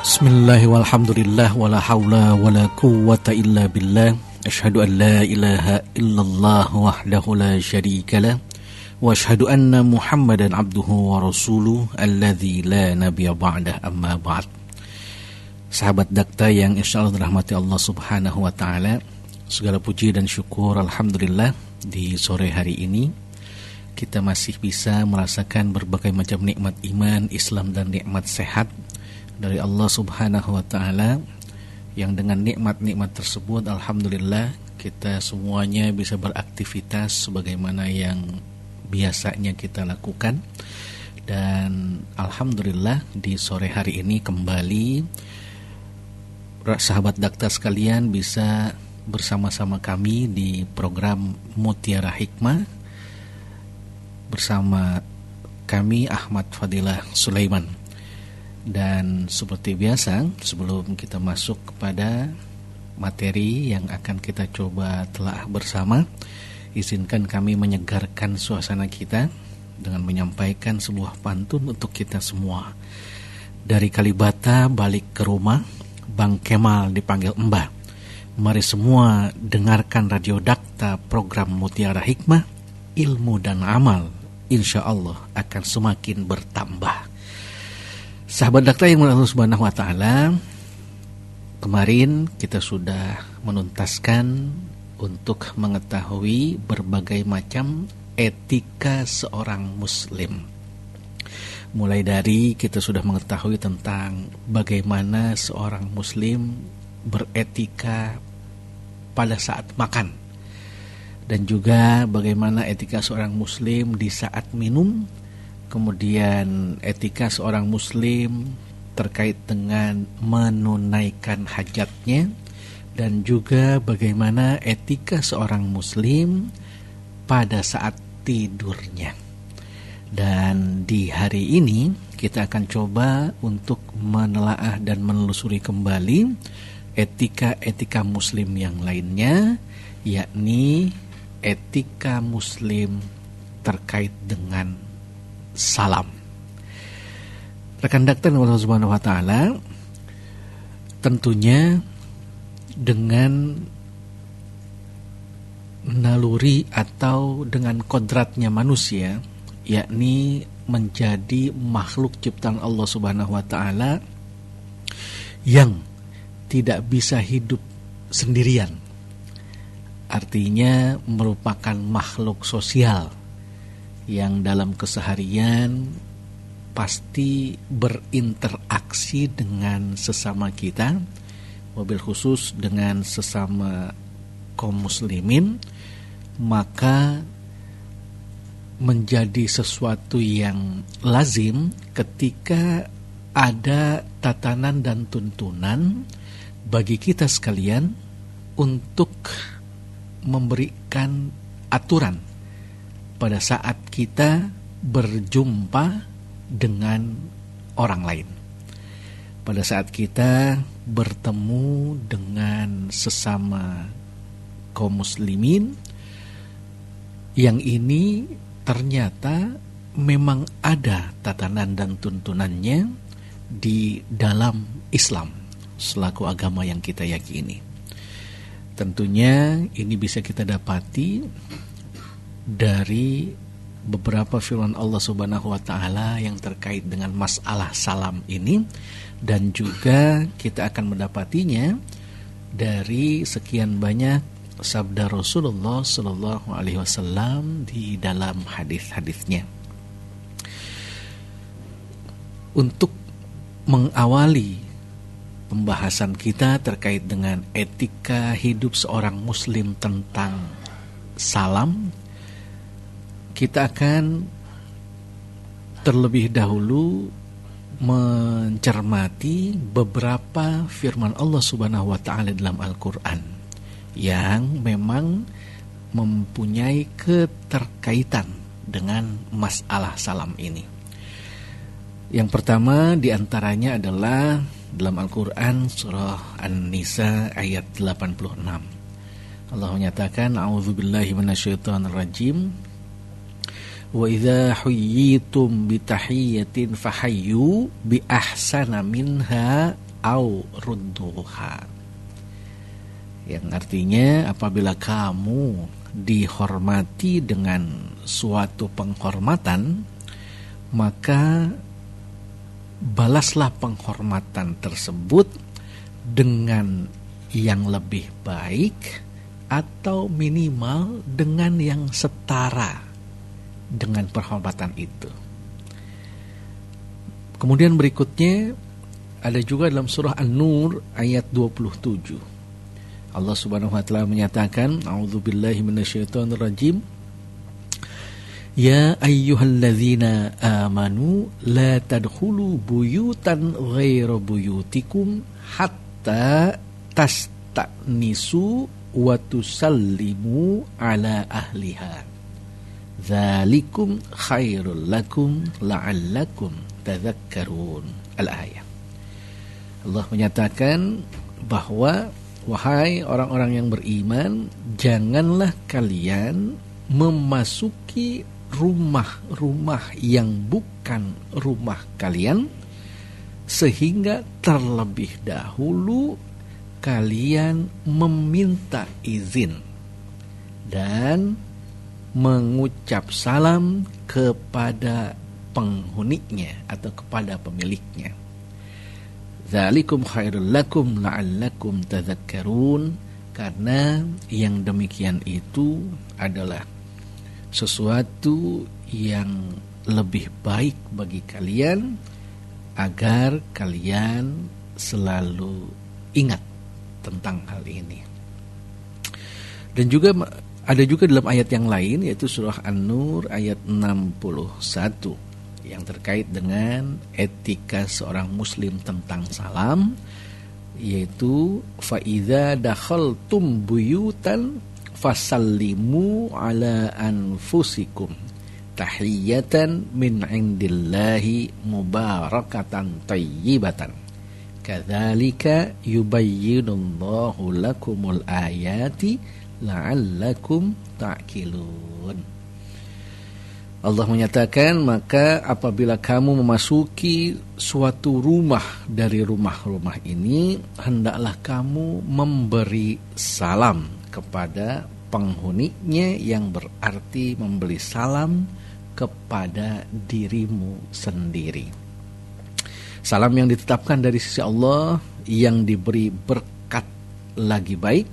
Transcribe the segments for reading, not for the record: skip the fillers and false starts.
Bismillah walhamdulillah wala hawla wala quwwata illa billah. Asyhadu an la ilaha illallah wahdahu la syarikalah wa asyhadu anna Muhammadan abduhu wa rasuluh alladzi la nabiyya ba'dah, amma ba'd. Sahabat Dakta yang insyaallah dirahmati Allah Subhanahu wa taala, segala puji dan syukur alhamdulillah di sore hari ini kita masih bisa merasakan berbagai macam nikmat iman, Islam dan nikmat sehat dari Allah Subhanahu wa taala, yang dengan nikmat-nikmat tersebut alhamdulillah kita semuanya bisa beraktivitas sebagaimana yang biasanya kita lakukan. Dan alhamdulillah di sore hari ini kembali sahabat Dakta sekalian bisa bersama-sama kami di program Mutiara Hikmah bersama kami Ahmad Fadilah Sulaiman. Dan seperti biasa, sebelum kita masuk kepada materi yang akan kita coba telah bersama, izinkan kami menyegarkan suasana kita dengan menyampaikan sebuah pantun untuk kita semua. Dari Kalibata balik ke rumah, Bang Kemal dipanggil Mbah. Mari semua dengarkan Radio Dakta program Mutiara Hikmah, ilmu dan amal insya Allah akan semakin bertambah. Sahabat Dakta yang Allah Subhanahu wa taala, kemarin kita sudah menuntaskan untuk mengetahui berbagai macam etika seorang muslim. Mulai dari kita sudah mengetahui tentang bagaimana seorang muslim beretika pada saat makan, dan juga bagaimana etika seorang muslim di saat minum. Kemudian etika seorang muslim terkait dengan menunaikan hajatnya, dan juga bagaimana etika seorang muslim pada saat tidurnya. Dan di hari ini kita akan coba untuk menelaah dan menelusuri kembali etika-etika muslim yang lainnya, yakni etika muslim terkait dengan salam. Rekan Dakta Allah Subhanahu wa taala, tentunya dengan naluri atau dengan kodratnya manusia, yakni menjadi makhluk ciptaan Allah Subhanahu wa taala yang tidak bisa hidup sendirian. Artinya merupakan makhluk sosial yang dalam keseharian pasti berinteraksi dengan sesama kita, wabil khusus dengan sesama kaum muslimin, maka menjadi sesuatu yang lazim ketika ada tatanan dan tuntunan bagi kita sekalian untuk memberikan aturan pada saat kita berjumpa dengan orang lain, pada saat kita bertemu dengan sesama kaum muslimin, yang ini ternyata memang ada tatanan dan tuntunannya di dalam Islam selaku agama yang kita yakini. Tentunya ini bisa kita dapati dari beberapa firman Allah Subhanahu wa taala yang terkait dengan masalah salam ini, dan juga kita akan mendapatinya dari sekian banyak sabda Rasulullah sallallahu alaihi wasallam di dalam hadis-hadisnya. Untuk mengawali pembahasan kita terkait dengan etika hidup seorang muslim tentang salam, kita akan terlebih dahulu mencermati beberapa firman Allah Subhanahu wa taala dalam Al-Qur'an yang memang mempunyai keterkaitan dengan masalah salam ini. Yang pertama diantaranya adalah dalam Al-Qur'an surah An-Nisa ayat 86. Allah menyatakan, a'udzubillahi minasyaitonirrajim. Wa idza huyyitum bi tahiyyatin fahayyu bi ahsana minha au rudduha. Yang artinya apabila kamu dihormati dengan suatu penghormatan, maka balaslah penghormatan tersebut dengan yang lebih baik atau minimal dengan yang setara dengan penghormatan itu. Kemudian berikutnya ada juga dalam surah An-Nur ayat 27. Allah Subhanahu wa taala menyatakan, a'udzubillahi minasyaitonirrajim. Ya ayyuhalladzina amanu la tadkhulu buyutan ghaira buyutikum hatta tasta'nisu wa tusallimu ala ahliha. Dzalikum khairul lakum la'allakum tadhakkarun. Al-ayah. Allah menyatakan bahwa wahai orang-orang yang beriman, janganlah kalian memasuki rumah-rumah yang bukan rumah kalian sehingga terlebih dahulu kalian meminta izin dan mengucap salam kepada penghuninya atau kepada pemiliknya. Dzalikum khairul lakum la'allakum tadhakkarun, karena yang demikian itu adalah sesuatu yang lebih baik bagi kalian agar kalian selalu ingat tentang hal ini. Dan juga ada juga dalam ayat yang lain, yaitu surah An-Nur ayat 61 yang terkait dengan etika seorang muslim tentang salam, yaitu fa idza dakhaltum buyutan fasallimu ala anfusikum tahiyatan min indillahi mubarakatan tayyibatan kadzalika yubayyinullahu lakumul ayati la'allakum ta'qilun. Allah menyatakan, maka apabila kamu memasuki suatu rumah dari rumah-rumah ini, hendaklah kamu memberi salam kepada penghuninya, yang berarti memberi salam kepada dirimu sendiri. Salam yang ditetapkan dari sisi Allah, yang diberi berkat lagi baik.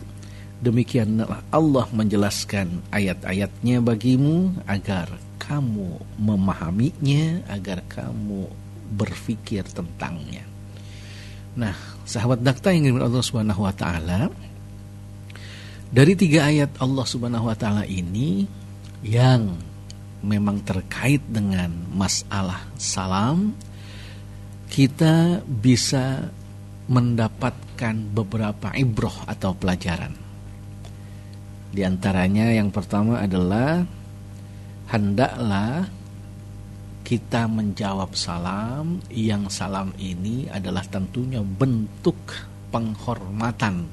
Demikianlah Allah menjelaskan ayat-ayatnya bagimu agar kamu memahaminya, agar kamu berpikir tentangnya. Nah, sahabat Dakta yang dimuliakan Allah Subhanahu wa taala, dari 3 ayat Allah Subhanahu wa taala ini yang memang terkait dengan masalah salam, kita bisa mendapatkan beberapa ibroh atau pelajaran. Di antaranya yang pertama adalah hendaklah kita menjawab salam, yang salam ini adalah tentunya bentuk penghormatan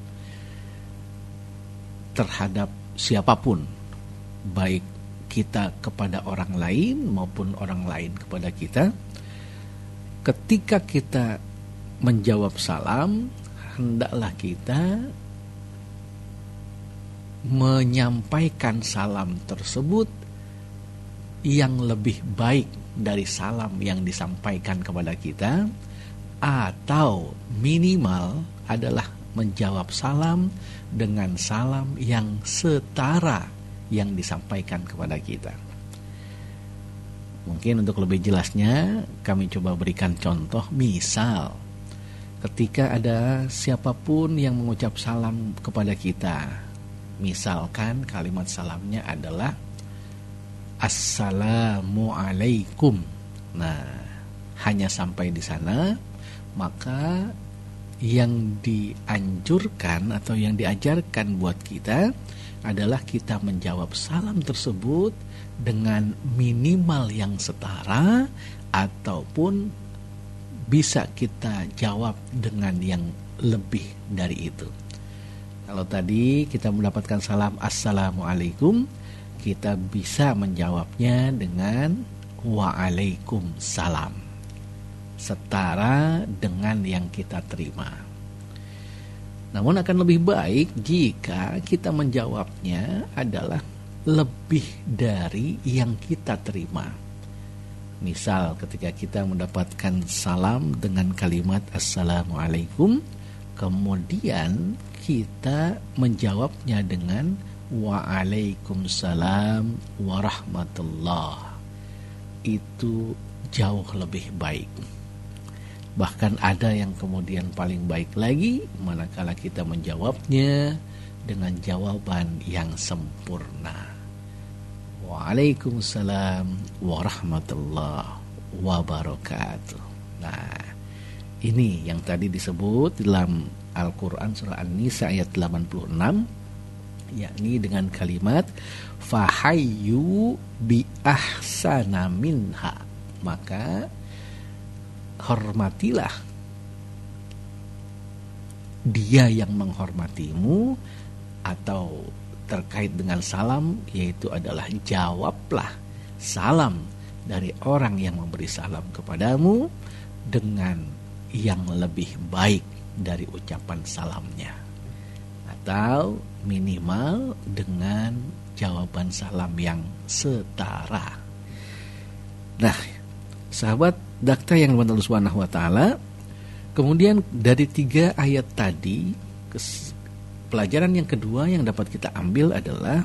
terhadap siapapun, baik kita kepada orang lain maupun orang lain kepada kita. Ketika kita menjawab salam, hendaklah kita menyampaikan salam tersebut yang lebih baik dari salam yang disampaikan kepada kita, atau minimal adalah menjawab salam dengan salam yang setara yang disampaikan kepada kita. Mungkin untuk lebih jelasnya kami coba berikan contoh. Misal ketika ada siapapun yang mengucap salam kepada kita, misalkan kalimat salamnya adalah Assalamualaikum. Nah, hanya sampai di sana, maka yang dianjurkan atau yang diajarkan buat kita adalah kita menjawab salam tersebut dengan minimal yang setara, ataupun bisa kita jawab dengan yang lebih dari itu. Kalau tadi kita mendapatkan salam Assalamualaikum, kita bisa menjawabnya dengan Waalaikumsalam. setara dengan yang kita terima. Namun akan lebih baik jika kita menjawabnya adalah lebih dari yang kita terima. Misal ketika kita mendapatkan salam dengan kalimat Assalamualaikum, kemudian kita menjawabnya dengan Waalaikumsalam warahmatullah. Itu jauh lebih baik. Bahkan ada yang kemudian paling baik lagi manakala kita menjawabnya dengan jawaban yang sempurna. Waalaikumsalam warahmatullahi wabarakatuh. Nah, ini yang tadi disebut dalam Al-Quran surah An-Nisa ayat 86, yakni dengan kalimat fahayyu bi ahsana minha, maka hormatilah dia yang menghormatimu, atau terkait dengan salam yaitu adalah jawablah salam dari orang yang memberi salam kepadamu dengan yang lebih baik dari ucapan salamnya, atau minimal dengan jawaban salam yang setara. Nah, sahabat Dakta yang dimuliakan Allah Subhanahu wa taala, kemudian dari 3 ayat tadi, pelajaran yang kedua yang dapat kita ambil adalah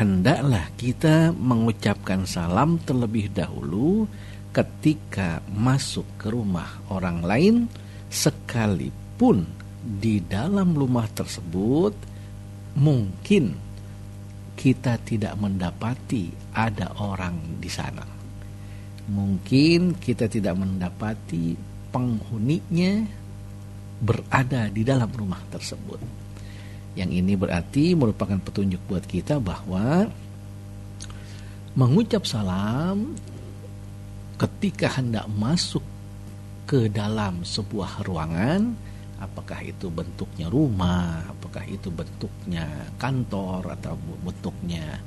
hendaklah kita mengucapkan salam terlebih dahulu ketika masuk ke rumah orang lain, sekalipun di dalam rumah tersebut mungkin kita tidak mendapati ada orang di sana. Mungkin kita tidak mendapati penghuninya berada di dalam rumah tersebut. Yang ini berarti merupakan petunjuk buat kita bahwa mengucap salam ketika hendak masuk ke dalam sebuah ruangan, apakah itu bentuknya rumah, apakah itu bentuknya kantor, atau bentuknya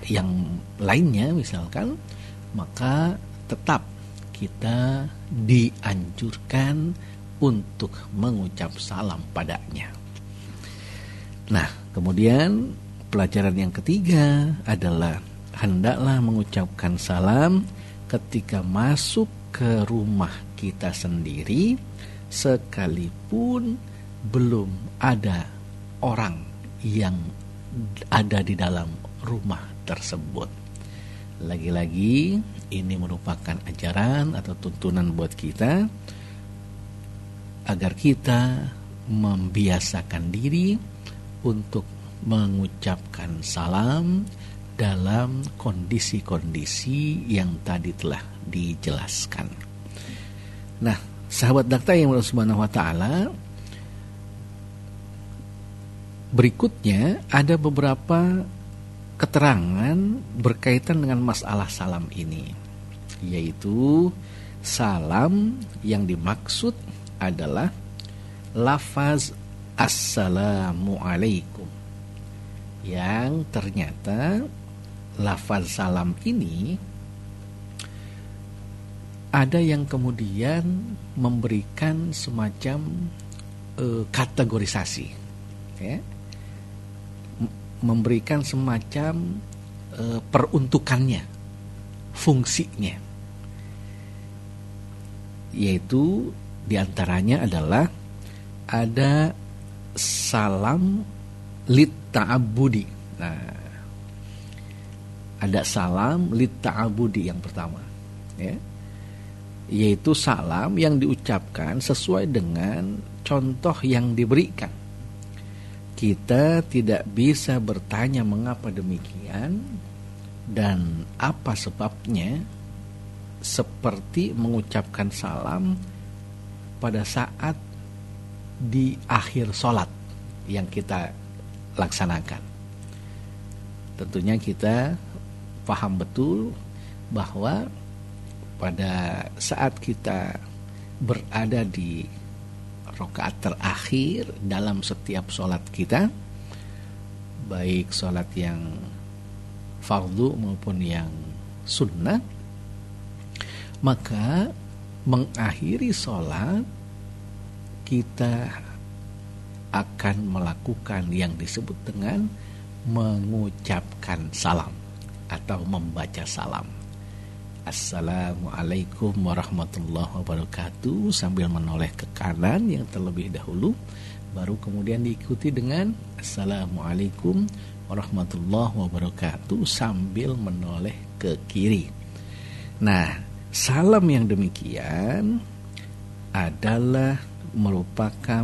yang lainnya misalkan, maka tetap kita dianjurkan untuk mengucap salam padanya. Nah, kemudian pelajaran yang ketiga adalah hendaklah mengucapkan salam ketika masuk ke rumah kita sendiri, sekalipun belum ada orang yang ada di dalam rumah tersebut. Lagi-lagi ini merupakan ajaran atau tuntunan buat kita agar kita membiasakan diri untuk mengucapkan salam dalam kondisi-kondisi yang tadi telah dijelaskan. Nah, sahabat Dakta yang Allah Subhanahu wa taala, berikutnya ada beberapa keterangan berkaitan dengan masalah salam ini, yaitu salam yang dimaksud adalah lafaz Assalamualaikum, yang ternyata lafaz salam ini ada yang kemudian memberikan semacam kategorisasi, ya, memberikan semacam peruntukannya, fungsinya, yaitu diantaranya adalah ada salam litta'abudi. Nah, ada salam litta'abudi yang pertama, ya, yaitu salam yang diucapkan sesuai dengan contoh yang diberikan. Kita tidak bisa bertanya mengapa demikian dan apa sebabnya, seperti mengucapkan salam pada saat di akhir sholat yang kita laksanakan. Tentunya kita paham betul bahwa pada saat kita berada di rakaat terakhir dalam setiap sholat kita, baik sholat yang fardu maupun yang sunnah, maka mengakhiri sholat, kita akan melakukan yang disebut dengan mengucapkan salam atau membaca salam. Assalamualaikum warahmatullahi wabarakatuh, sambil menoleh ke kanan yang terlebih dahulu, baru kemudian diikuti dengan Assalamualaikum warahmatullahi wabarakatuh sambil menoleh ke kiri. Nah, salam yang demikian adalah merupakan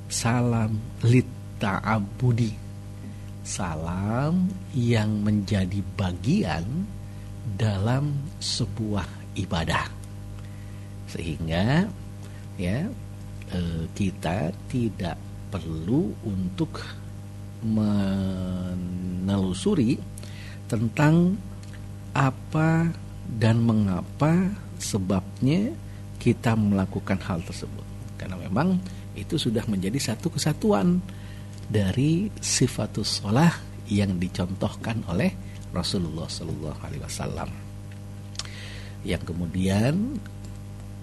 salam litta'abudi, salam yang menjadi bagian dalam sebuah ibadah, sehingga kita tidak perlu untuk menelusuri tentang apa dan mengapa sebabnya kita melakukan hal tersebut, karena memang itu sudah menjadi satu kesatuan dari sifatus sholah yang dicontohkan oleh Rasulullah SAW. Yang kemudian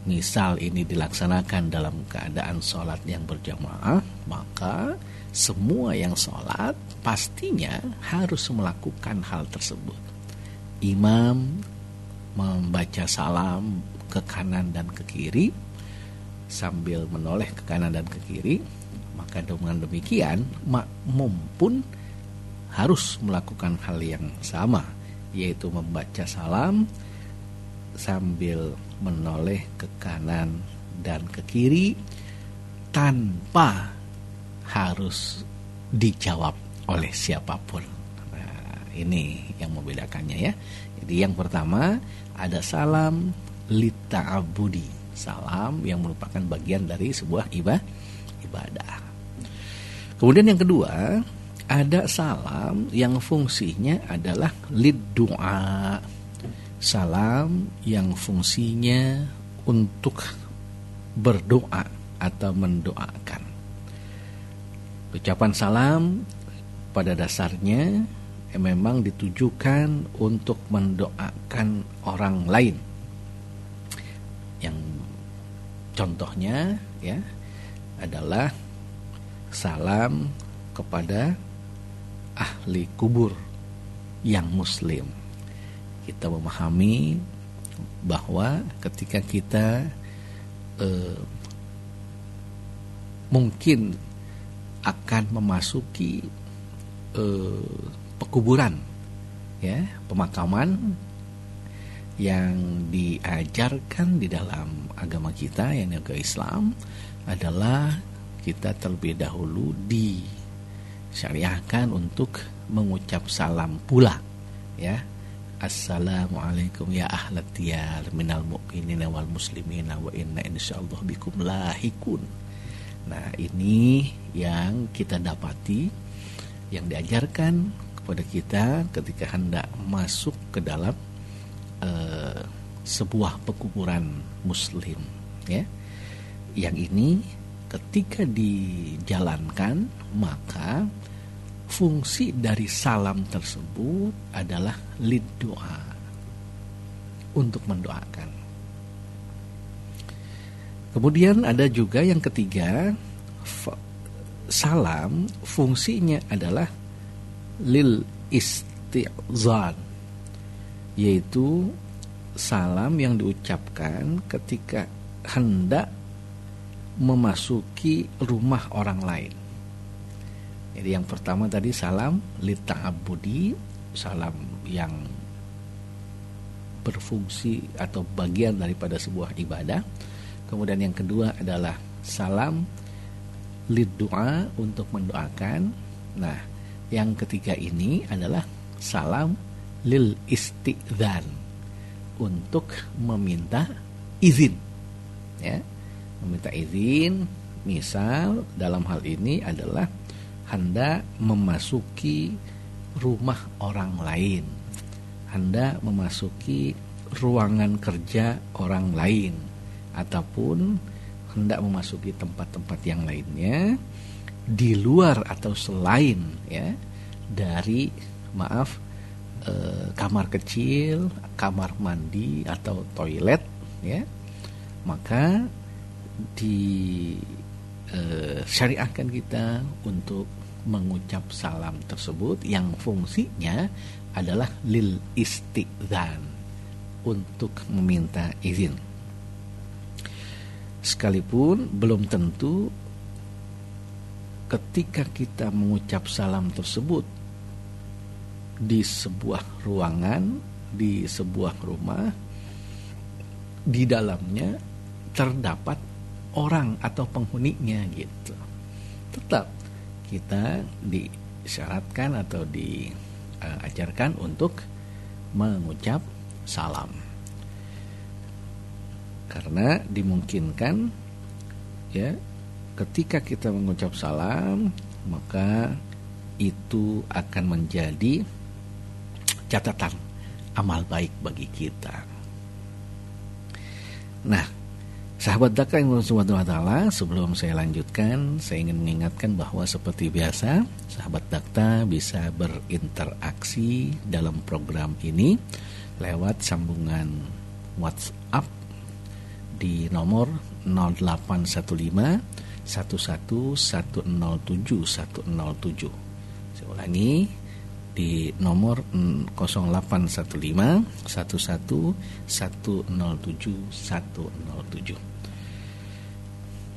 misal ini dilaksanakan dalam keadaan sholat yang berjamaah, maka semua yang sholat pastinya harus melakukan hal tersebut. Imam membaca salam ke kanan dan ke kiri sambil menoleh ke kanan dan ke kiri, maka dengan demikian makmum pun harus melakukan hal yang sama, yaitu membaca salam sambil menoleh ke kanan dan ke kiri tanpa harus dijawab oleh siapapun. Nah, ini yang membedakannya ya. Jadi yang pertama ada salam litta'abudi, salam yang merupakan bagian dari sebuah ibadah. Kemudian yang kedua, ada salam yang fungsinya adalah lid-du'a, salam yang fungsinya untuk berdoa atau mendoakan. Ucapan salam pada dasarnya memang ditujukan untuk mendoakan orang lain. Yang contohnya ya adalah salam kepada ahli kubur yang muslim. Kita memahami bahwa ketika kita mungkin akan memasuki pekuburan, ya, pemakaman yang diajarkan di dalam agama kita, yang agama Islam, adalah kita terlebih dahulu disyariahkan untuk mengucap salam pula, ya. Assalamualaikum ya ahlat diyar minal mu'minina wal muslimina wa inna insyaallah bikum lahikun. Nah, ini yang kita dapati, yang diajarkan kepada kita ketika hendak masuk ke dalam sebuah pekuburan muslim, ya. Yang ini ketika dijalankan, maka fungsi dari salam tersebut adalah lid doa, untuk mendoakan. Kemudian ada juga yang ketiga, salam fungsinya adalah lil isti'zan, yaitu salam yang diucapkan ketika hendak memasuki rumah orang lain. Jadi yang pertama tadi salam litta'abudi, salam yang berfungsi atau bagian daripada sebuah ibadah. Kemudian yang kedua adalah salam liddu'a, untuk mendoakan. Nah, yang ketiga ini adalah salam lil isti'dzan, untuk meminta izin, ya, meminta izin. Misal dalam hal ini adalah hendak memasuki rumah orang lain, hendak memasuki ruangan kerja orang lain, ataupun hendak memasuki tempat-tempat yang lainnya di luar atau selain, ya, dari kamar kecil, kamar mandi atau toilet, ya, maka syariahkan kita untuk mengucap salam tersebut yang fungsinya adalah lil istidzan, untuk meminta izin. Sekalipun belum tentu ketika kita mengucap salam tersebut di sebuah ruangan, di sebuah rumah, di dalamnya terdapat orang atau penghuninya gitu. Tetap kita disyaratkan atau diajarkan untuk mengucap salam. Karena dimungkinkan ya, ketika kita mengucap salam, maka itu akan menjadi catatan amal baik bagi kita. Nah, sahabat Dakta yang Subhanahu wa Ta'ala, sebelum saya lanjutkan, saya ingin mengingatkan bahwa seperti biasa, sahabat Dakta bisa berinteraksi dalam program ini lewat sambungan WhatsApp di nomor 0815 11107107. Saya ulangi, di nomor 0815 11107107.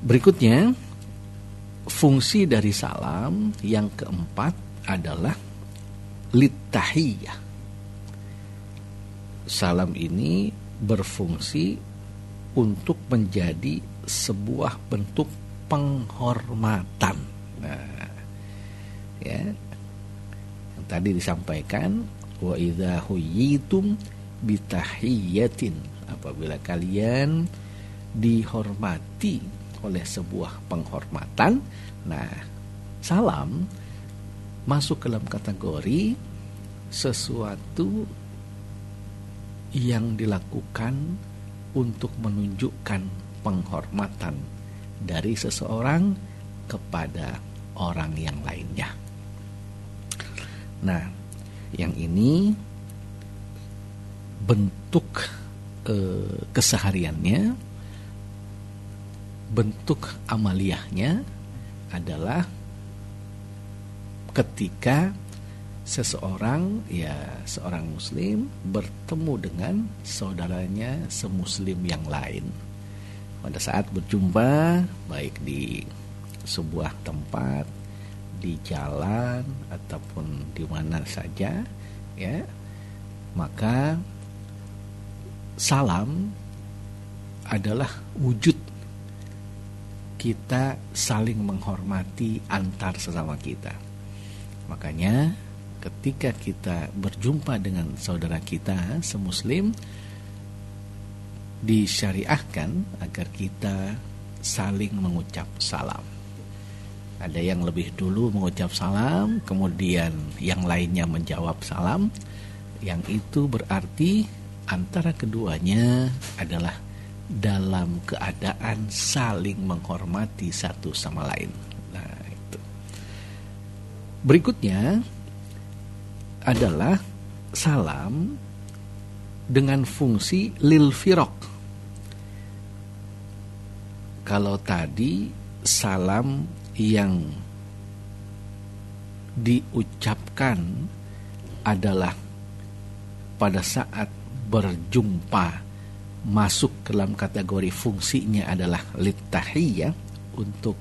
Berikutnya, fungsi dari salam yang keempat adalah littahiyah. Salam ini berfungsi untuk menjadi sebuah bentuk penghormatan. Nah, ya, yang tadi disampaikan, wa idza huyyitum bitahiyyatin, apabila kalian dihormati oleh sebuah penghormatan. Nah, salam masuk ke dalam kategori sesuatu yang dilakukan untuk menunjukkan penghormatan dari seseorang kepada orang yang lainnya. Nah, yang ini bentuk kesehariannya, bentuk amaliyahnya adalah ketika seseorang, ya seorang muslim, bertemu dengan saudaranya semuslim yang lain. Pada saat berjumpa, baik di sebuah tempat, di jalan, ataupun di mana saja, ya, maka salam adalah wujud kita saling menghormati antar sesama kita. Makanya ketika kita berjumpa dengan saudara kita semuslim, disyariahkan agar kita saling mengucap salam. Ada yang lebih dulu mengucap salam, kemudian yang lainnya menjawab salam. Yang itu berarti antara keduanya adalah dalam keadaan saling menghormati satu sama lain. Nah, itu. Berikutnya adalah salam dengan fungsi lil firaq. Kalau tadi salam yang diucapkan adalah pada saat berjumpa, masuk ke dalam kategori fungsinya adalah littahiyah, untuk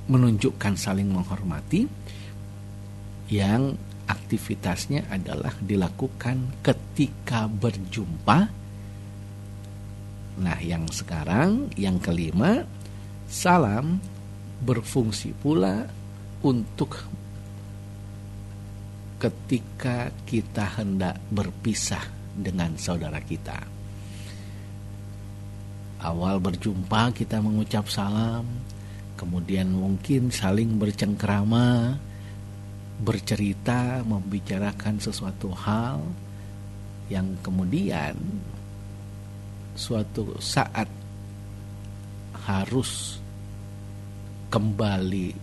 menunjukkan saling menghormati, yang aktivitasnya adalah dilakukan ketika berjumpa. Nah, yang sekarang, yang kelima, salam berfungsi pula untuk ketika kita hendak berpisah dengan saudara kita. Awal berjumpa kita mengucap salam, kemudian mungkin saling bercengkrama, bercerita, membicarakan sesuatu hal yang kemudian suatu saat harus kembali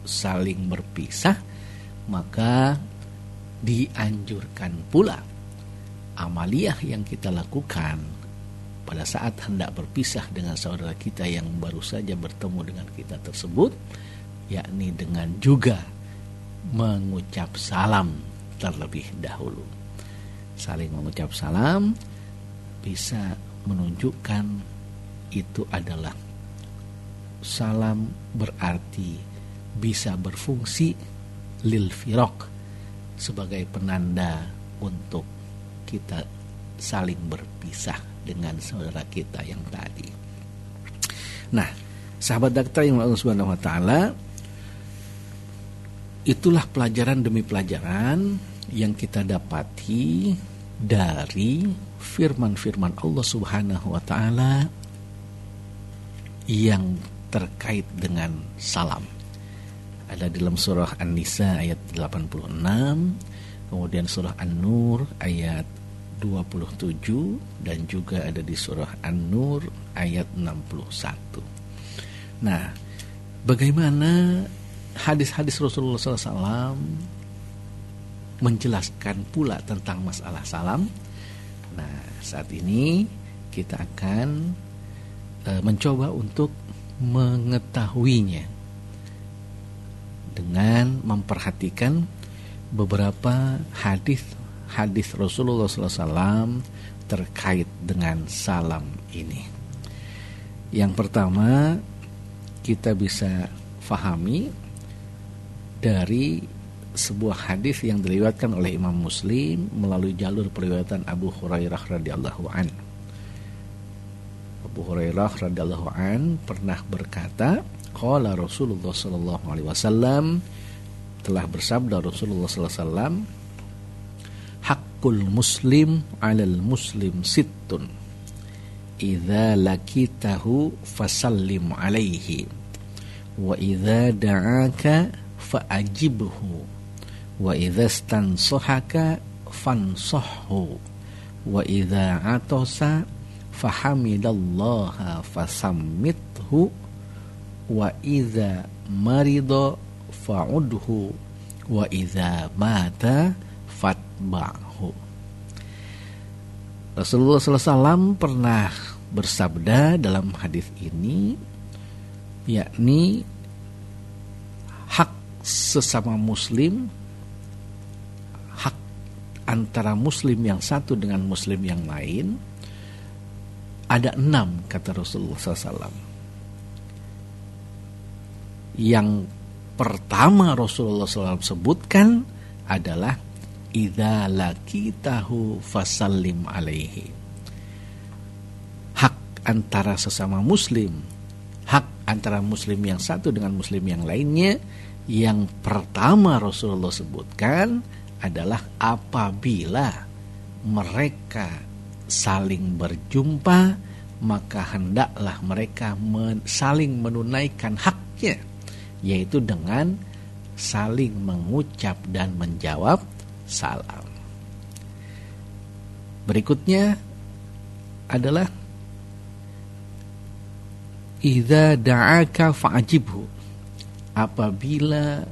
saling berpisah, maka dianjurkan pula amaliyah yang kita lakukan pada saat hendak berpisah dengan saudara kita yang baru saja bertemu dengan kita tersebut, yakni dengan juga mengucap salam terlebih dahulu. Saling mengucap salam bisa menunjukkan itu adalah salam, berarti bisa berfungsi lil firaq, sebagai penanda untuk kita saling berpisah dengan saudara kita yang tadi. Nah, sahabat daktar yang Allah Subhanahu wa taala, itulah pelajaran demi pelajaran yang kita dapati dari firman-firman Allah Subhanahu wa taala yang terkait dengan salam. Ada dalam surah An-Nisa ayat 86, kemudian surah An-Nur ayat 27, dan juga ada di surah An-Nur ayat 61. Nah, bagaimana hadis-hadis Rasulullah SAW menjelaskan pula tentang masalah salam? Nah, saat ini kita akan mencoba untuk mengetahuinya dengan memperhatikan beberapa hadis Rasulullah SAW terkait dengan salam ini. Yang pertama, kita bisa fahami dari sebuah hadis yang diriwayatkan oleh Imam Muslim melalui jalur periwayatan Abu Hurairah radhiyallahu an. Abu Hurairah radhiyallahu an pernah berkata, qala Rasulullah sallallahu alaihi wasallam, telah bersabda Rasulullah sallallahu alaihi wasallam, haqqul muslim 'alal muslim sittun, idza lakitahu fasallim alaihi, wa idza da'aka fa'ajibhu, wa idza stansahaka fansahhu, wa idza atasa fahamidallaha fasammithu, wa idza marida fa'udhu, wa idza mata fatba'hu. Rasulullah SAW pernah bersabda dalam hadis ini, yakni hak sesama muslim, hak antara muslim yang satu dengan muslim yang lain, ada 6, kata Rasulullah SAW. Yang pertama Rasulullah SAW sebutkan adalah idza laqitahu fasallim alaihi. Hak antara sesama muslim, hak antara muslim yang satu dengan muslim yang lainnya, yang pertama Rasulullah sebutkan adalah apabila mereka saling berjumpa, maka hendaklah mereka saling menunaikan haknya, yaitu dengan saling mengucap dan menjawab salam. Berikutnya adalah idza da'aka fa'ajibhu, apabila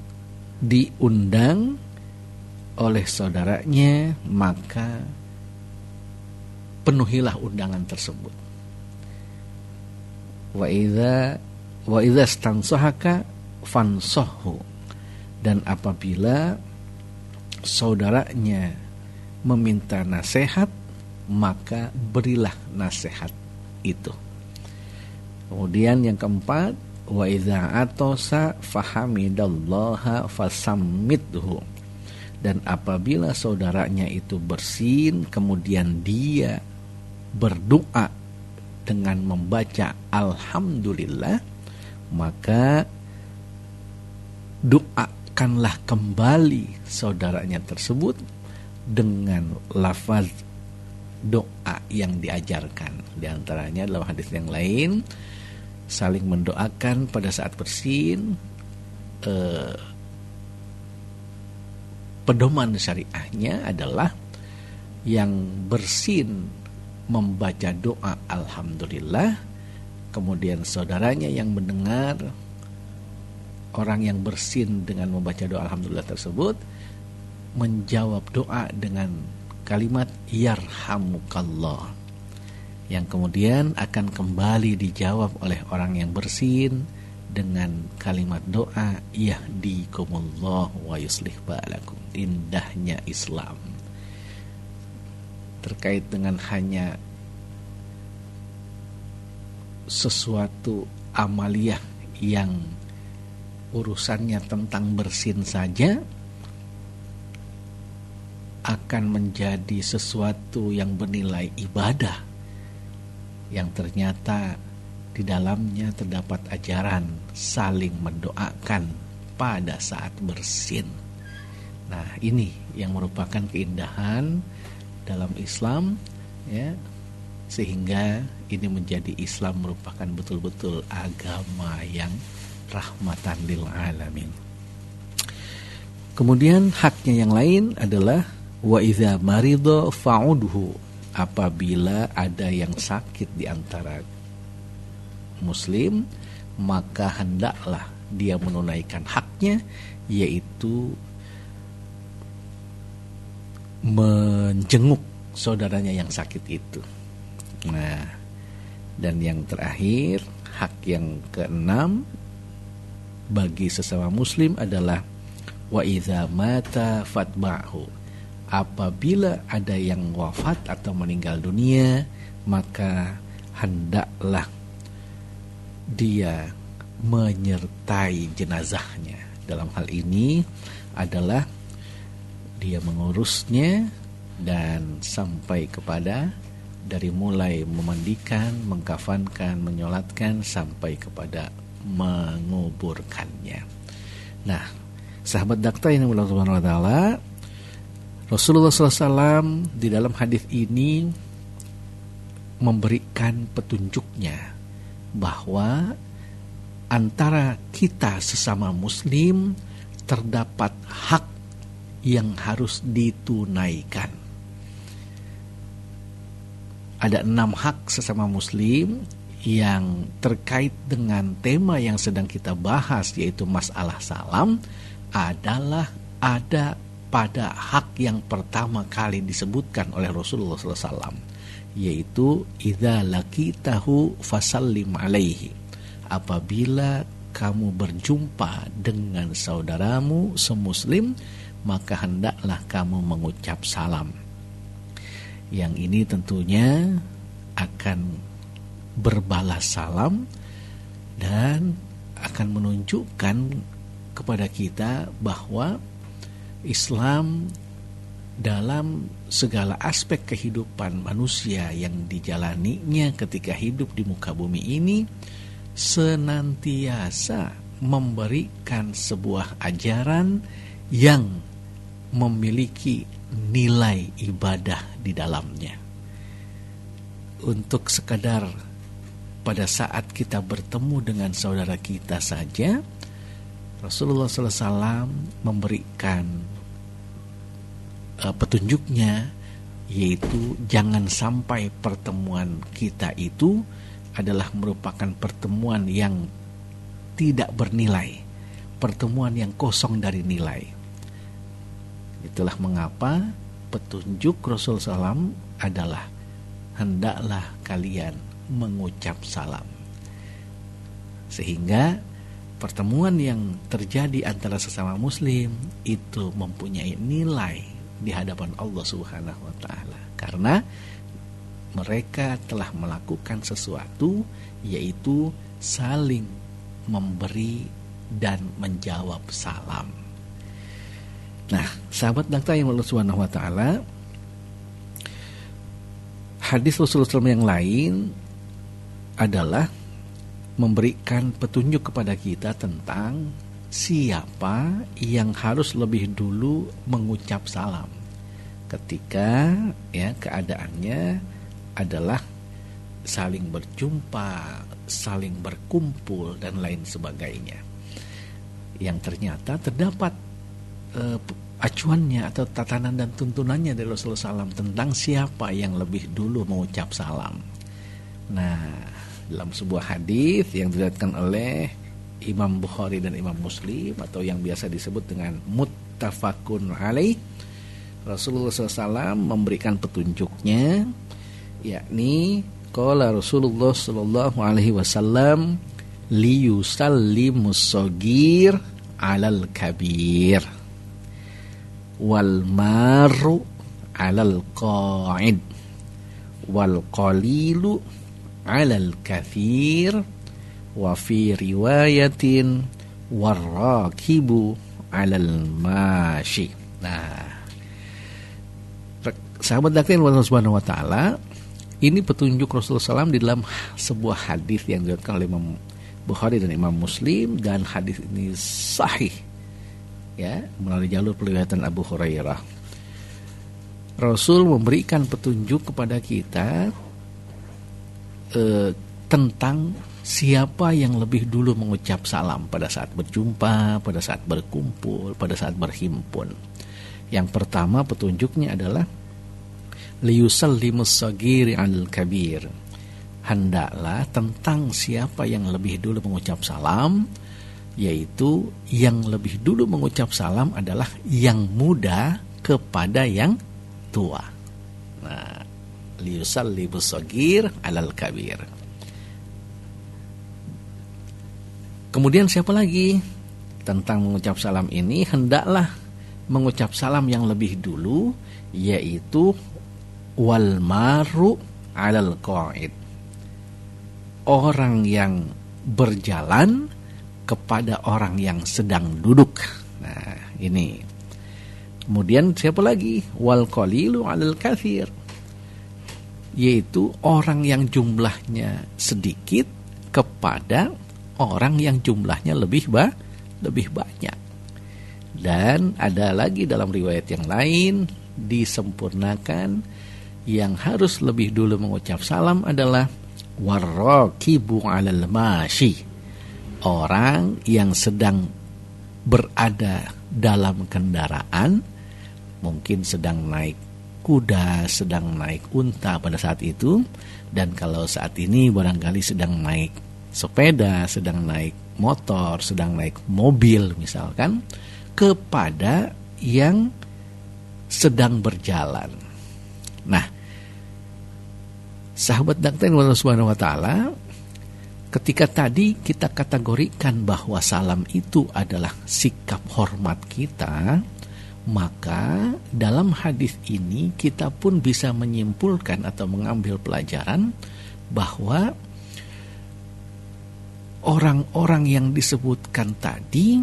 diundang oleh saudaranya maka penuhilah undangan tersebut. Wa idza stansahaka fansahhu, dan apabila saudaranya meminta nasihat maka berilah nasihat itu. Kemudian yang keempat, wa idza atasa fahamidallaha fasammithu, dan apabila saudaranya itu bersin kemudian dia berdoa dengan membaca alhamdulillah, maka doakanlah kembali saudaranya tersebut dengan lafaz doa yang diajarkan. Di antaranya dalam hadis yang lain, saling mendoakan pada saat bersin. Pedoman syariahnya adalah yang bersin membaca doa alhamdulillah, kemudian saudaranya yang mendengar orang yang bersin dengan membaca doa alhamdulillah tersebut menjawab doa dengan kalimat yarhamukallah, yang kemudian akan kembali dijawab oleh orang yang bersin dengan kalimat doa yahdikumullah wa yuslih balakum. Indahnya Islam terkait dengan hanya sesuatu amaliyah yang urusannya tentang bersin saja akan menjadi sesuatu yang bernilai ibadah yang ternyata di dalamnya terdapat ajaran saling mendoakan pada saat bersin. Nah, ini yang merupakan keindahan dalam Islam, ya, sehingga ini menjadi Islam merupakan betul-betul agama yang rahmatan lil alamin. Kemudian haknya yang lain adalah wa idza marida fa'udhu. Apabila ada yang sakit di antara muslim, maka hendaklah dia menunaikan haknya, yaitu menjenguk saudaranya yang sakit itu. Nah, dan yang terakhir, hak yang keenam bagi sesama muslim adalah wa idza mata fatba'hu. Apabila ada yang wafat atau meninggal dunia, maka hendaklah dia menyertai jenazahnya. Dalam hal ini adalah dia mengurusnya dan sampai kepada dari mulai memandikan, mengkafankan, menyolatkan sampai kepada menguburkannya. Nah, sahabat Dakta yang Allah Subhanahu wa taala, Rasulullah SAW di dalam hadis ini memberikan petunjuknya bahwa antara kita sesama muslim terdapat hak yang harus ditunaikan. Ada 6 hak sesama muslim yang terkait dengan tema yang sedang kita bahas, yaitu masalah salam, adalah ada pada hak yang pertama kali disebutkan oleh Rasulullah SAW, yaitu idza laqitahu fasallim alaihi. Apabila kamu berjumpa dengan saudaramu semuslim, maka hendaklah kamu mengucap salam. Yang ini tentunya akan berbalas salam dan akan menunjukkan kepada kita bahwa Islam dalam segala aspek kehidupan manusia yang dijalaninya ketika hidup di muka bumi ini senantiasa memberikan sebuah ajaran yang memiliki nilai ibadah di dalamnya. Untuk sekadar pada saat kita bertemu dengan saudara kita saja, Rasulullah SAW memberikan petunjuknya, yaitu jangan sampai pertemuan kita itu adalah merupakan pertemuan yang tidak bernilai, pertemuan yang kosong dari nilai. Itulah mengapa petunjuk Rasulullah SAW adalah hendaklah kalian mengucap salam, sehingga pertemuan yang terjadi antara sesama muslim itu mempunyai nilai di hadapan Allah Subhanahu wa taala, karena mereka telah melakukan sesuatu, yaitu saling memberi dan menjawab salam. Nah, sahabat Dakta yang Allah Subhanahu wa taala, hadis Rasulullah SAW yang lain adalah memberikan petunjuk kepada kita tentang siapa yang harus lebih dulu mengucap salam ketika keadaannya adalah saling berjumpa, saling berkumpul dan lain sebagainya. Yang ternyata terdapat acuannya atau tatanan dan tuntunannya dari Rasulullah SAW tentang siapa yang lebih dulu mengucap salam. Nah, dalam sebuah hadis yang diriwayatkan oleh Imam Bukhari dan Imam Muslim atau yang biasa disebut dengan muttafaqun alaih, Rasulullah SAW memberikan petunjuknya, yakni qala Rasulullah sallallahu alaihi wasallam liyusallimus shagir 'alal kabir wal maru 'alal qa'id wal qalilu 'alal kathir wa fi riwayatin warrakibu 'alal mashi. Nah, sahabat daktin Allah Subhanahu wa taala, ini petunjuk Rasulullah SAW di dalam sebuah hadis yang diriwayatkan oleh Imam Bukhari dan Imam Muslim, dan hadis ini sahih ya, melalui jalur periwayatan Abu Hurairah. Rasul memberikan petunjuk kepada kita tentang siapa yang lebih dulu mengucap salam pada saat berjumpa, pada saat berkumpul, pada saat berhimpun. Yang pertama petunjuknya adalah liyusallimus shagiri 'alal kabir. Hendaklah tentang siapa yang lebih dulu mengucap salam, yaitu yang lebih dulu mengucap salam adalah yang muda kepada yang tua. Nah, liyusallimus shagir 'alal kabir. Kemudian siapa lagi? Tentang mengucap salam ini, hendaklah mengucap salam yang lebih dulu, yaitu wal maru 'alal qa'id. Orang yang berjalan kepada orang yang sedang duduk. Nah, ini. Kemudian siapa lagi? Wal qalilu 'alal kathir. Yaitu orang yang jumlahnya sedikit kepada orang yang jumlahnya lebih banyak. Dan ada lagi dalam riwayat yang lain disempurnakan, yang harus lebih dulu mengucap salam adalah warrakibu 'alal mashi. Orang yang sedang berada dalam kendaraan, mungkin sedang naik kuda, sedang naik unta pada saat itu, dan kalau saat ini barangkali sedang naik sepeda, sedang naik motor, sedang naik mobil misalkan, kepada yang sedang berjalan. Nah, sahabat dakten Allah Subhanahu wa taala, ketika tadi kita kategorikan bahwa salam itu adalah sikap hormat kita, maka dalam hadis ini kita pun bisa menyimpulkan atau mengambil pelajaran bahwa orang-orang yang disebutkan tadi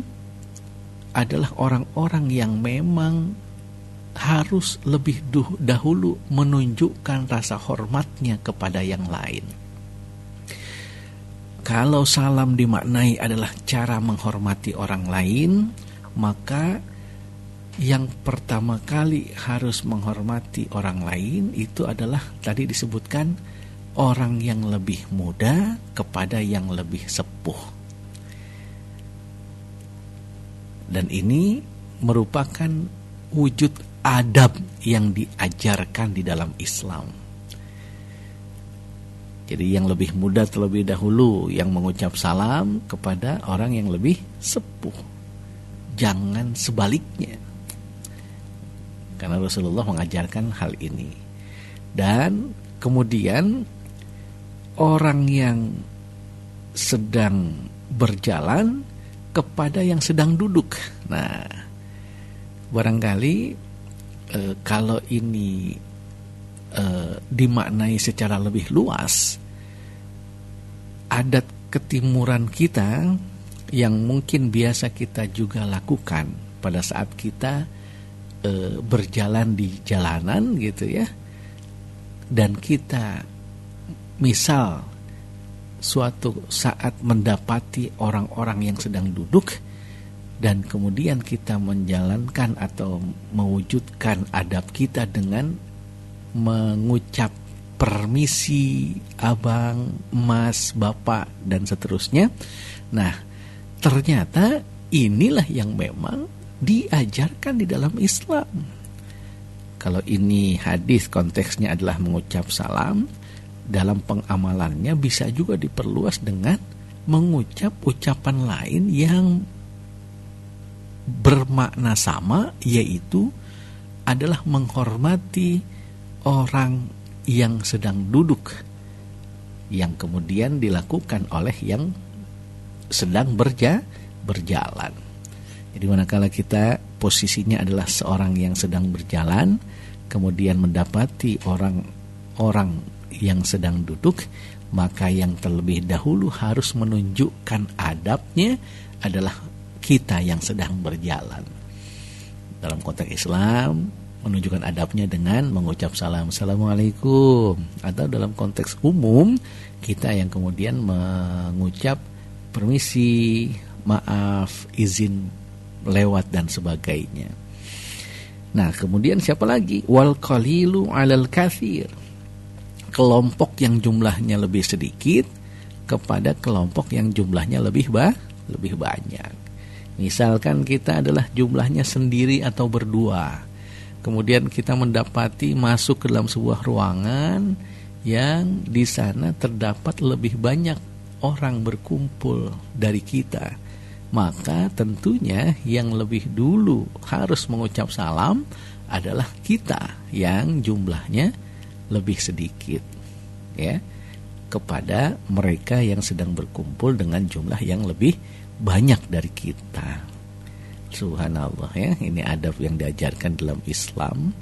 adalah orang-orang yang memang harus lebih dahulu menunjukkan rasa hormatnya kepada yang lain. Kalau salam dimaknai adalah cara menghormati orang lain, maka yang pertama kali harus menghormati orang lain itu adalah tadi disebutkan orang yang lebih muda kepada yang lebih sepuh. Dan ini merupakan wujud adab yang diajarkan di dalam Islam. Jadi yang lebih muda terlebih dahulu yang mengucap salam kepada orang yang lebih sepuh. Jangan sebaliknya. Karena Rasulullah mengajarkan hal ini. Dan kemudian orang yang sedang berjalan kepada yang sedang duduk. Nah, barangkali kalau ini dimaknai secara lebih luas, adat ketimuran kita yang mungkin biasa kita juga lakukan pada saat kita berjalan di jalanan gitu ya, dan kita misal suatu saat mendapati orang-orang yang sedang duduk, dan kemudian kita menjalankan atau mewujudkan adab kita dengan mengucap permisi, abang, mas, bapak, dan seterusnya. Nah, ternyata inilah yang memang diajarkan di dalam Islam. Kalau ini hadis konteksnya adalah mengucap salam, dalam pengamalannya bisa juga diperluas dengan mengucap ucapan lain yang bermakna sama, yaitu adalah menghormati orang yang sedang duduk yang kemudian dilakukan oleh yang sedang berjalan. Jadi manakala kita posisinya adalah seorang yang sedang berjalan, kemudian mendapati orang yang sedang duduk, maka yang terlebih dahulu harus menunjukkan adabnya adalah kita yang sedang berjalan. Dalam konteks Islam, menunjukkan adabnya dengan mengucap salam, Assalamualaikum. Atau dalam konteks umum, kita yang kemudian mengucap permisi, maaf, izin lewat dan sebagainya. Nah, kemudian siapa lagi? Wal qalilu 'alal katsir. Kelompok yang jumlahnya lebih sedikit kepada kelompok yang jumlahnya lebih banyak. Misalkan kita adalah jumlahnya sendiri atau berdua. Kemudian kita mendapati masuk ke dalam sebuah ruangan yang di sana terdapat lebih banyak orang berkumpul dari kita. Maka tentunya yang lebih dulu harus mengucap salam adalah kita yang jumlahnya lebih sedikit, ya, kepada mereka yang sedang berkumpul dengan jumlah yang lebih banyak dari kita. Subhanallah, ya, ini adab yang diajarkan dalam Islam.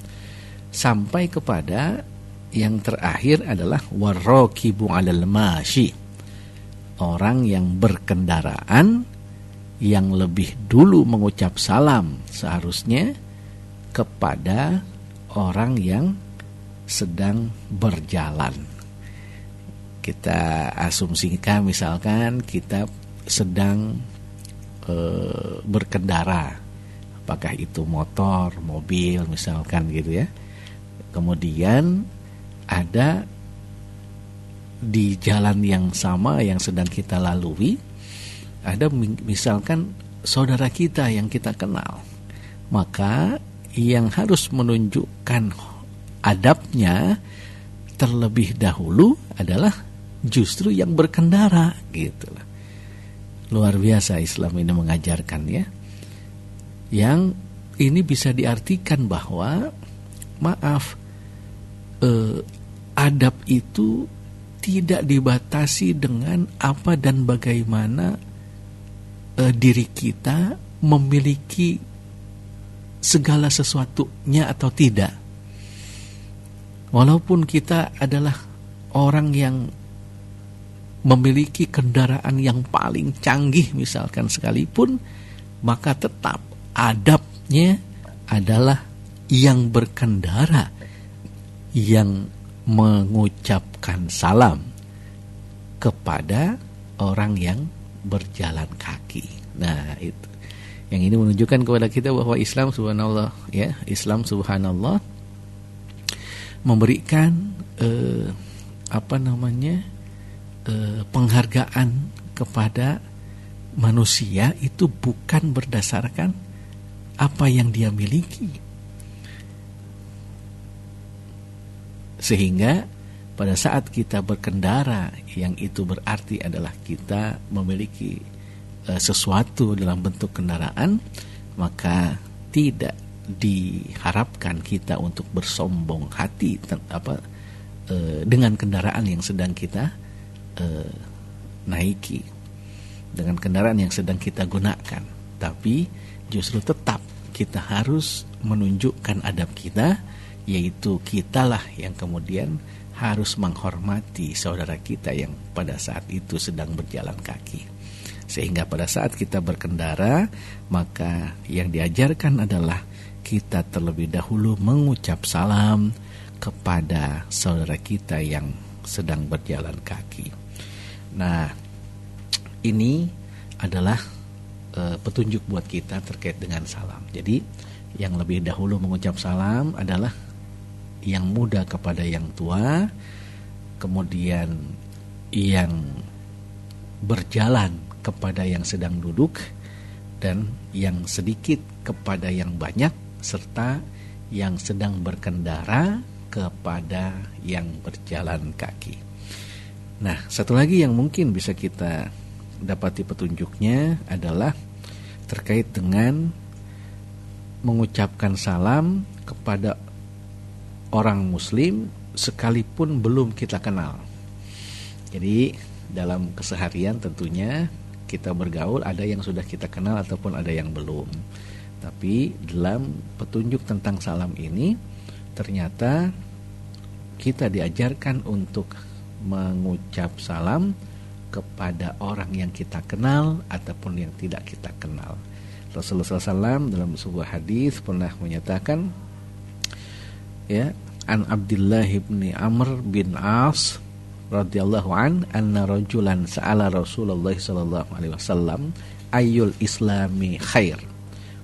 Sampai kepada yang terakhir adalah warraqibu 'alal masyi. Orang yang berkendaraan yang lebih dulu mengucap salam seharusnya kepada orang yang sedang berjalan. Kita asumsikan misalkan kita sedang berkendara, apakah itu motor, mobil misalkan gitu ya. Kemudian ada di jalan yang sama yang sedang kita lalui, ada misalkan saudara kita yang kita kenal, maka yang harus menunjukkan adabnya terlebih dahulu adalah justru yang berkendara, gitu. Luar biasa Islam ini mengajarkan, ya. Yang ini bisa diartikan bahwa adab itu tidak dibatasi dengan apa dan bagaimana diri kita memiliki segala sesuatunya atau tidak. Walaupun kita adalah orang yang memiliki kendaraan yang paling canggih misalkan sekalipun, maka tetap adabnya adalah yang berkendara yang mengucapkan salam kepada orang yang berjalan kaki. Nah, itu yang ini menunjukkan kepada kita bahwa Islam subhanallah, ya, Islam subhanallah memberikan penghargaan kepada manusia itu bukan berdasarkan apa yang dia miliki. Sehingga pada saat kita berkendara, yang itu berarti adalah kita memiliki sesuatu dalam bentuk kendaraan, maka tidak diharapkan kita untuk bersombong hati dengan kendaraan yang sedang kita naiki, dengan kendaraan yang sedang kita gunakan. Tapi justru tetap kita harus menunjukkan adab kita, yaitu kitalah yang kemudian harus menghormati saudara kita yang pada saat itu sedang berjalan kaki. Sehingga pada saat kita berkendara, maka yang diajarkan adalah kita terlebih dahulu mengucap salam kepada saudara kita yang sedang berjalan kaki. Nah, ini adalah petunjuk buat kita terkait dengan salam. Jadi, yang lebih dahulu mengucap salam adalah yang muda kepada yang tua, kemudian yang berjalan kepada yang sedang duduk, dan yang sedikit kepada yang banyak, serta yang sedang berkendara kepada yang berjalan kaki. Nah, satu lagi yang mungkin bisa kita dapati petunjuknya adalah terkait dengan mengucapkan salam kepada orang muslim sekalipun belum kita kenal. Jadi dalam keseharian tentunya kita bergaul, ada yang sudah kita kenal ataupun ada yang belum. Tapi dalam petunjuk tentang salam ini ternyata kita diajarkan untuk mengucap salam kepada orang yang kita kenal ataupun yang tidak kita kenal. Rasulullah SAW dalam sebuah hadis pernah menyatakan, ya, an Abdullah bin Amr bin As radhiyallahu an anna rajulan sa'ala Rasulullah sallallahu alaihi wasallam ayyul islami khair.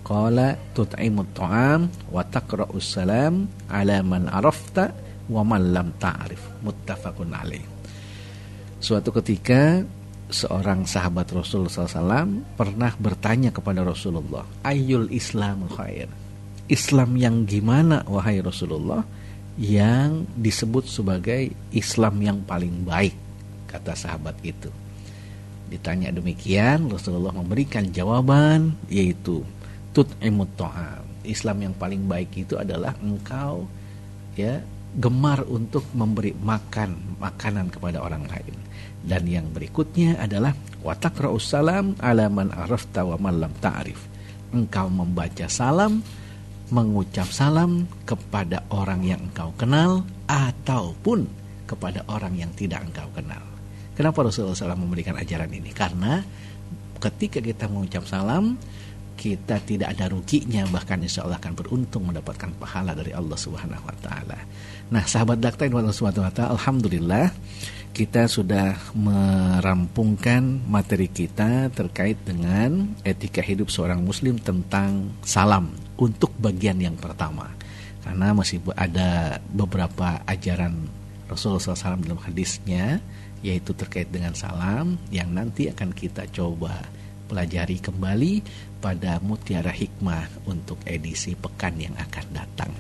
Qala tut'imut ta'am wa taqra'us salam ala man arafta wa man lam ta'rif. Muttafaqun alaih. Suatu ketika seorang sahabat Rasulullah SAW pernah bertanya kepada Rasulullah, ayyul islamul khair, Islam yang gimana wahai Rasulullah, yang disebut sebagai Islam yang paling baik, kata sahabat itu. Ditanya demikian, Rasulullah memberikan jawaban, yaitu tut'imut ta'am. Islam yang paling baik itu adalah engkau, ya, gemar untuk memberi makanan kepada orang lain. Dan yang berikutnya adalah wa taqra'us salam ala man arafta wa man lam ta'rif. Engkau membaca salam, mengucap salam kepada orang yang engkau kenal ataupun kepada orang yang tidak engkau kenal. Kenapa Rasulullah SAW memberikan ajaran ini? Karena ketika kita mengucap salam, kita tidak ada ruginya, bahkan insya Allah akan beruntung mendapatkan pahala dari Allah Subhanahu Wa Taala. Nah, sahabat Dakta Allah Subhanahu Wa Taala, alhamdulillah kita sudah merampungkan materi kita terkait dengan etika hidup seorang muslim tentang salam untuk bagian yang pertama. Karena masih ada beberapa ajaran Rasulullah SAW dalam hadisnya, yaitu terkait dengan salam, yang nanti akan kita coba pelajari kembali pada Mutiara Hikmah untuk edisi pekan yang akan datang.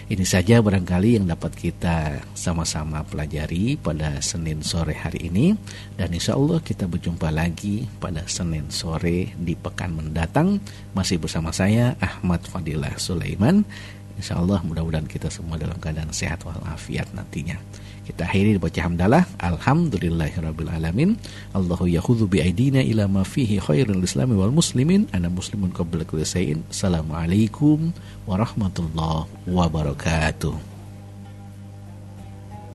Ini saja barangkali yang dapat kita sama-sama pelajari pada Senin sore hari ini, dan insya Allah kita berjumpa lagi pada Senin sore di pekan mendatang, masih bersama saya Ahmad Fadilah Sulaiman. Insya Allah mudah-mudahan kita semua dalam keadaan sehat walafiat nantinya. Kita akhiri baca hamdalah, alhamdulillahirabbil alamin. Allahu yakhudhu bi aidina ila ma fihi khairul islami wal muslimin. Ana muslimun qabla kulli shay'in. Assalamualaikum warahmatullahi wabarakatuh.